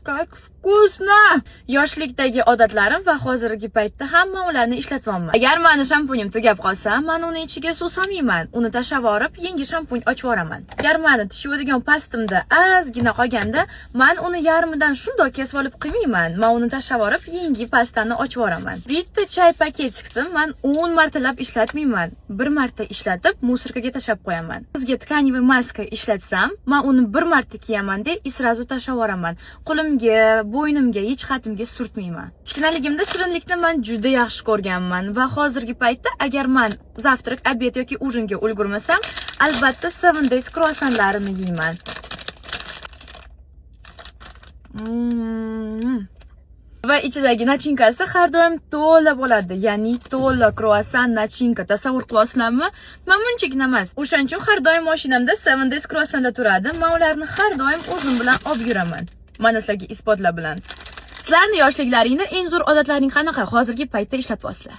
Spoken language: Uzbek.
Как вкусно! Yoshlikdagi odatlarim va hozirgi paytda hamma ularni ishlatyapman. Agar meni shampunim tugab qolsa, men uni ichiga suv solmayman. Uni tashlab yorib, yangi shampun ochib yuboraman. Agar meni tish yuvadigan pastimda ozgina qolganda, men uni yarmidan shundoq kesib olib qilmayman. Men uni tashlab yorib, yangi pastani ochib yuboraman. Bitta choy paketikni men 10 martalab ishlatmayman. Bir marta ishlatib, musorkaga tashlab qo'yaman. Sizga tkaniviy maska ishlatsam, men uni bir marta kiyaman-da, srazu tashlab yuboraman. Qo'limga, bo'ynimga, hech xatimga surtmayman. Kichkinaligimda shirinlikni men juda yaxshi ko'rganman va hozirgi paytda agar men zavtrak, obed yoki ujinga ulgurmasam, albatta 7 Days croissantlarini yeyman. Va ichidagi nachinkasi har doim to'la bo'ladi. Ya'ni to'la croissant nachinka. Tasavvur qilasizlarmi? Men bunchagina emas. O'shaning uchun har doim mashinamda 7 Days croissantlar turadi. Men ularni har doim o'zim bilan olib yuraman. Mana sizlarga isbotlar bilan. Sizlarning yoshliklaringda eng zo'r odatlaring qanaqa? Hozirgi paytda ishlatyapsizlar.